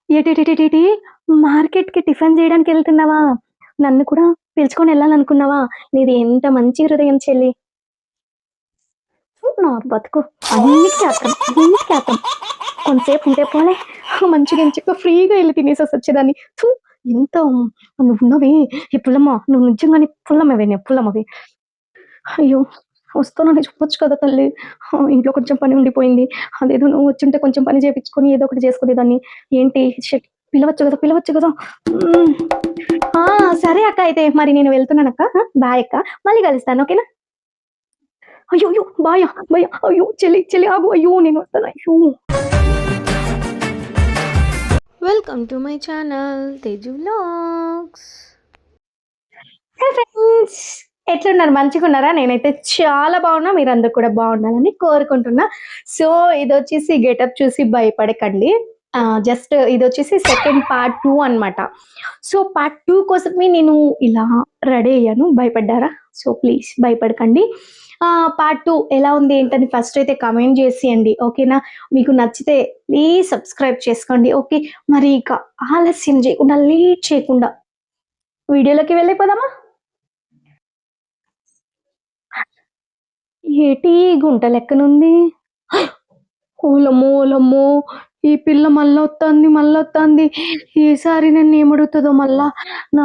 ఏటేటేటేటి మార్కెట్‌కి టిఫిన్ జేయడానికి ఎళ్తున్నావా? నన్ను కూడా పిలుచుకొని ఎళ్ళాలనుకున్నావా? నీది ఎంత మంచి హృదయం చెల్లి. నా బతుకు అన్నిటికి ఆత్రం, అన్నిటికి ఆత్రం. కొంతసేపు ఉంటే పోలే మంచిగా ఎంచక్కా ఫ్రీగా ఎళ్లి తినేసేసొచ్చేదాన్ని. థు! ఎంత నువ్వున్నవే ఈ పుల్లమ్మ, నువ్వు నిజంగానే పుల్లమ్మవే పుల్లమ్మవి. అయ్యో! వస్తానని చెప్పొచ్చు కదా తల్లి. ఇంట్లో కొంచెం పని ఉండిపోయింది. అదేదో నువ్వు వచ్చుంటే కొంచెం పని చేపించుకొని ఏదో ఒకటి చేసుకునేదాన్ని. ఏంటి షిట్! పిలవచ్చు గదా! పిలవచ్చు గదా! హ్మ్. ఆ! సరే అక్క అయితే మరి నేను వెళ్తున్నానక్క. బాయ్ అక్క. మళ్ళీ కలుస్తాను. ఓకేనా? అయ్యయ్యో! బాయా? బాయా? అయ్యో! చెల్లి చెల్లి ఆగు. అయ్యో! నేనొస్తాను. అయ్యో! Welcome to my channel Teju vlogs. Hi friends. ఎట్లున్నారు? మంచిగున్నారా? నేనైతే చాలా బాగున్నా. మీరందరూ కూడా బాగుండాలని కోరుకుంటున్నా. సో, ఇదొచ్చేసి గెటప్ చూసి భయపడకండి. జస్ట్ ఇదొచ్చేసి సెకండ్ పార్ట్ 2 అనమాట. సో, పార్ట్ 2 కోసమే నేను ఇలా రెడీ అయ్యాను. భయపడ్డారా? సో, ప్లీజ్ భయపడకండి. పార్ట్ 2 ఎలా ఉంది ఏంటని ఫస్ట్ అయితే కామెంట్ చేసేయండి. ఓకేనా? మీకు నచ్చితే ప్లీజ్ సబ్స్క్రైబ్ చేసుకోండి. ఓకే. మరి ఇక ఆలస్యం చేయకుండా, లేట్ చేయకుండా వీడియోలోకి వెళ్ళిపోదామా? ఏటి గుంట లెక్కనుంది. ఓలమ్మో! ఓలమ్మో! ఈ పిల్ల మళ్ళొత్తాంది. ఈసారి నన్నేమడుగుతదో మళ్ళా. నా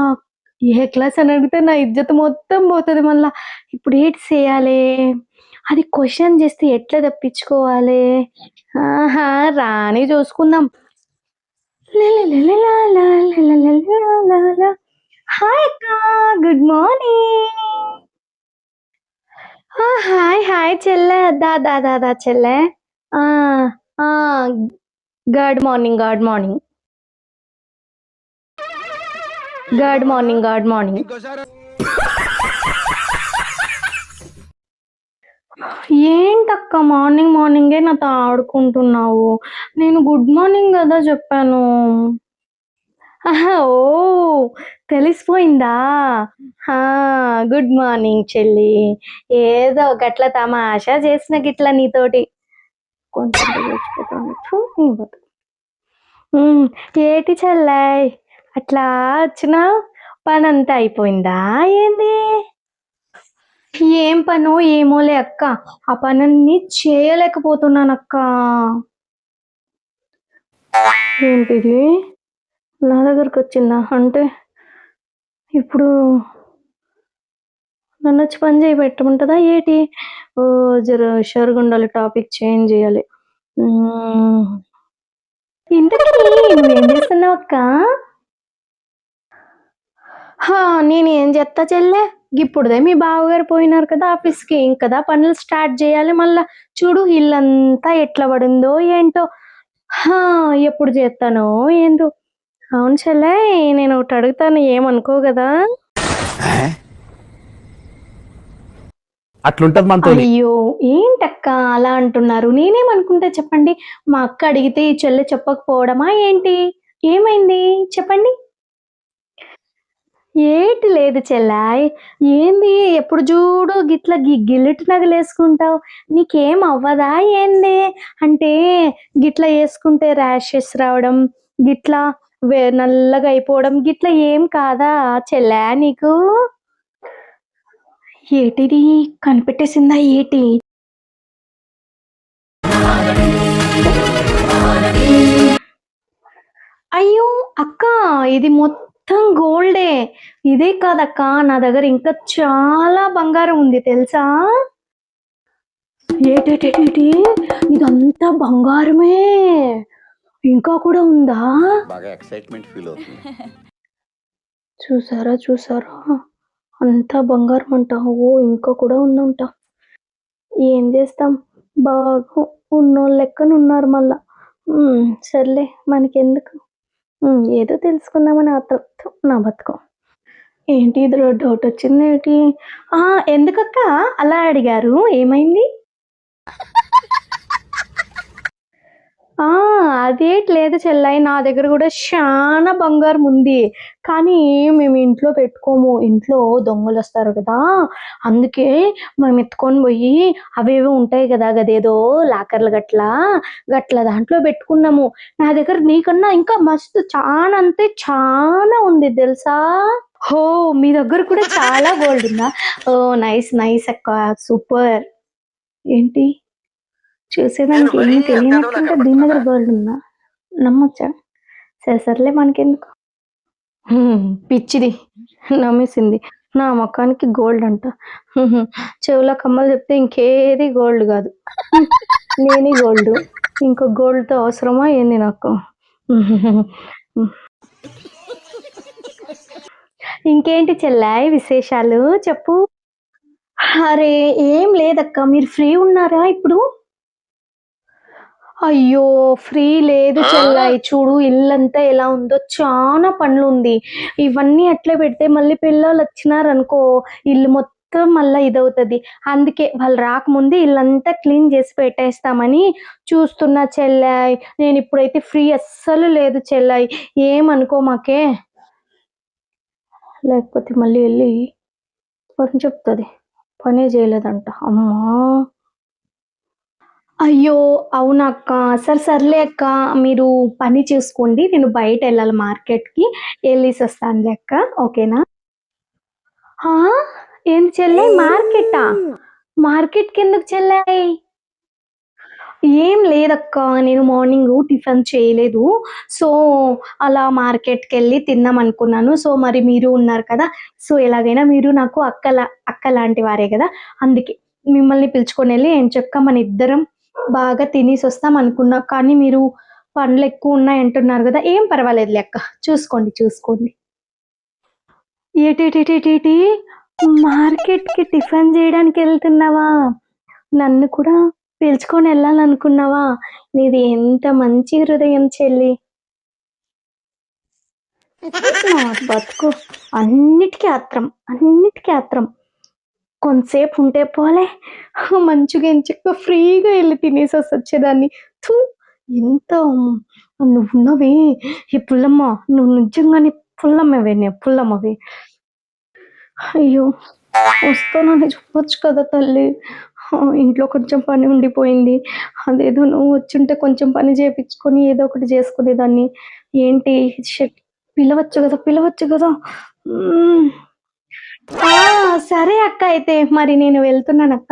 ఏ క్లాస్ అని అడిగితే నా ఇజ్జత్ మొత్తం పోతది మళ్ళా. ఇప్పుడేటి చేయాలే? అది క్వెషన్ చేస్తే ఎట్లా తప్పించుకోవాలే? ఆహా! రాని చూసుకుందాం. లలలలలాలా లలలలలాలా. హాయ్ అక్క. Good morning. హాయ్ చెల్లె. దా చెల్లె. ఆ! ఆ! Good morning. Good morning. Good morning. Good morning. ఏంటక్క మార్నింగే నాతో ఆడుకుంటున్నావు? నేను గుడ్ మార్నింగ్ గదా చెప్పాను. ఆహా! ఓహ్! తెలిసిపోయిందా? ఆ! గుడ్ మార్నింగ్ చెల్లి. ఏదో గట్ల తమాషా చేసిన గిట్ల నీతోటి. కొంచెం రెచ్చిపోతాను. థు నీ బతుకు. ఏటి చెల్లాయ్ అట్లా వచ్చినావు? పనంతా అయిపోయిందా ఏంది? ఏం పనో ఏమోలే అక్క. ఆ పనన్నీ చేయలేకపోతున్నానక్క. ఏంటిది? నా దగ్గరకొచ్చిందా? అంటే ఇప్పుడు నన్నొచ్చి పని చేయబెట్టమంటదా ఏటి? జర హుషారుగుండాలి. టాపిక్ చేంజ్ జేయాలి. హ్మ్. ఇంతకీ నువ్వేం జేస్తున్నావక్కా? నేనేం జేత్తా చెల్లె? గిప్పుడుదే మీ బావగారు పోయినారు కదా ఆఫీస్‌కి. ఇంకదా పనులు స్టార్ట్ జేయాలి మళ్ళా. చూడు ఇల్లంతా ఎట్లా పడిందో ఏంటో. హా! ఎప్పుడు జేత్తానో ఏందో. అవును చెల్లె నేనొకటడుగుతాను ఏమనుకోవు గదా? అట్లుంటది మనతోని. అయ్యో! ఏంటక్క అలా అంటున్నారు? నేనేమనుకుంటా చెప్పండి? మా అక్క అడిగితే ఈ చెల్లె చెప్పకపోవడమా ఏంటి? ఏమైంది చెప్పండి? ఏటి లేదు చెల్లాయ్. ఏంది ఎప్పుడు జూడు గిట్ల గిల్లిటి నగలేసుకుంటావు. నీకేం అవ్వదా ఏంది? అంటే గిట్ల యేసుకుంటే ర్యాషెస్ రావడం, గిట్లా నల్లగా అయిపోవడం గిట్ల ఏం కాదా చెల్లా నీకు? ఏటిది కనిపెట్టేసిందా ఏటి? అయ్యో! అక్క ఇది మొత్తం గోల్డే. ఇదే కాదక్క నా దగ్గర ఇంకా చాలా బంగారం ఉంది తెలుసా? ఏటేటేటి ఇదంతా బంగారమే. ఇంకా కూడా ఉందా? బాగా ఎక్సైట్‌మెంట్ ఫీల్ అవుతుంది. చూసారా? అంతా బంగారం అంట. ఓహ్! ఇంకా కూడా ఉందంట. ఏం చేస్తాం? బాగా ఉన్నోళ్ళు లెక్కనున్నారు మళ్ళా. సర్లే మనకెందుకు. ఏదో తెలుసుకుందామని ఆత్రం. థు నా బతుకు. ఏంటి ఇది డౌటొచ్చిందేటి? ఆ! ఎందుకక్క అలా అడిగారు? ఏమైంది? ఆ! అదేటి లేదు చెల్లాయి. నా దగ్గర గూడా శానా బంగారం ఉంది. కానీ మేము ఇంట్లో పెట్టుకోము. ఇంట్లో దొంగలొస్తారు గదా! అందుకే మేము ఎత్తుకొని బోయి అవేవో ఉంటాయి గదా! గదేదో లాకర్లు గట్ల దాంట్లో బెట్టుకున్నాము. నా దగ్గర నీకన్నా ఇంకా మస్తు చానా అంటే చానా ఉంది దెలుసా? ఓహ్! మీ దగ్గర కూడా చాలా గోల్డ్ ఉందా? ఓహ్! నైస్. నైస్ అక్క. సూపర్. ఏంటి? చూసేదానికి ఏమి తెలియనట్టుంటే దీని దగ్గర గోల్డ్ ఉందా? నమ్మొచ్చా? సరే సర్లే మనకెందుకు. పిచ్చిది. నమ్మేసింది. నా మొఖానికి గోల్డ్ అంట. చెవులో కమ్మలు చెప్తే ఇంకేది గోల్డ్ గాదు. నేనే గోల్డు. ఇంకో గోల్డ్‌తో అవసరమా ఏంది నాకు? ఇంకేంటి చెల్లాయి విశేషాలు చెప్పు? అరే! ఏం లేదక్క. మీరు ఫ్రీ ఉన్నారా ఇప్పుడు? అయ్యో! ఫ్రీ లేదు చెల్లాయి. చూడు ఇల్లంతా ఎలా ఉందో చానా పనులుంది. ఇవన్నీ అట్లే పెడితే మళ్ళీ పిల్లోలొచ్చినారనుకో ఇల్లు మొత్తం మళ్ళా ఇదవుతది. అందుకే వాళ్ళు రాకముందే ఇల్లంతా క్లీన్ చేసి పెట్టేస్తామని చూస్తున్నా చెల్లాయి. నేనిప్పుడైతే ఫ్రీ అస్సలు లేదు చెల్లాయి. ఏమనుకోమాకే. లేకపోతే మళ్ళీ ఎళ్లి పని చెప్తది. పనే చేయలేదంట. అమ్మా! అయ్యో! అవునా అక్క. సరే సర్లే అక్క. మీరు పని చూసుకోండి. నేను బయటెళ్ళాలి మార్కెట్‌కి. ఎళ్ళేసొస్తానులే అక్క. ఓకేనా? ఆ! ఏంది చెల్లాయి మార్కెటా? మార్కెట్‌కెందుకు చెల్లాయి? ఏం లేదక్క. నేను మార్నింగు టిఫిన్ చేయలేదు. సో, అలా మార్కెట్‌కెళ్ళి తిందామనుకున్నాను. సో, మరి మీరు ఉన్నారు కదా! సో, ఎలాగైనా మీరు నాకు అక్క లాంటి వారే గదా! అందుకే మిమ్మల్ని పిలుచుకొనెళ్ళి ఎంచక్కా మనిద్దరం బాగా తినేసొస్తాం అనుకున్నా. కానీ మీరు పనులెక్కువున్నాయంటున్నారు గదా! ఏం పర్వాలేదులే అక్క. చూసుకోండి, చూసుకోండి. ఏటేటేటేటేటి? మార్కెట్‌కి టిఫిన్ జేయడానికెళ్తున్నావా? నన్ను కూడా పిలుచుకొనెళ్ళాలనుకున్నావా? నీది ఎంత మంచి హృదయం చెల్లి. నా బతుకు అన్నిటికి ఆత్రం. అన్నిటికి ఆత్రం. కొంతసేపు ఉంటే పోలే మంచిగా ఎంచక్కా ఫ్రీగా ఎళ్లి తినేసొచ్చొచ్చేదాన్ని. థూ! ఎంత నువ్వున్నవే ఈ పుల్లమ్మ. నువ్వు నిజంగానే పుల్లమ్మవే. అయ్యో! వస్తానని చెప్పొచ్చు కదా తల్లి. ఇంట్లో కొంచెం పని ఉండిపోయింది. అదేదో నువ్వు వచ్చుంటే కొంచెం పని చేపిచ్చుకొని ఏదో ఒకటి చేసుకునేదాన్ని. ఏంటి షిట్! పిలవచ్చు గదా! హ్మ్. ఆ! సరే అక్క అయితే. మరి నేను వెళ్తున్నానక్క.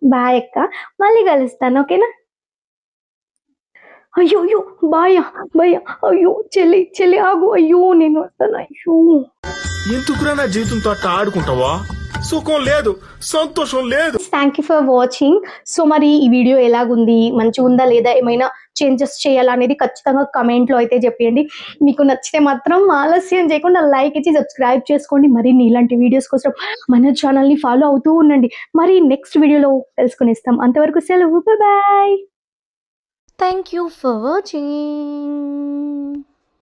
బాయ్ అక్క. మళ్ళీ కలుస్తాను. ఓకేనా? అయ్యో! బాయా? అయ్యో! చెల్లి ఆగు. అయ్యో! నేను వస్తాను. అయ్యో! ఎందుకురా నా జీవితంతో అట్లా ఆడుకుంటావా? సుఖం లేదు, సంతోషం లేదు. Thank you for watching. So, మరి ఈ వీడియో ఎలాగుంది? మంచిగుందా లేదా? ఏమైనా చేంజెస్ చేయాలా అనేది ఖచ్చితంగా కామెంట్‌లో అయితే చెప్పేయండి. మీకు నచ్చితే మాత్రం ఆలస్యం చేయకుండా లైక్ ఇచ్చి సబ్స్క్రైబ్ చేసుకోండి. మరిన్ని ఇలాంటి వీడియోస్ కోసం మన ఛానెల్‌ని ఫాలో అవుతూ ఉండండి. మరి నెక్స్ట్ వీడియోలో కలుసుకొనేస్తాం. అంతవరకు సెలవు. Bye. Thank you for watching.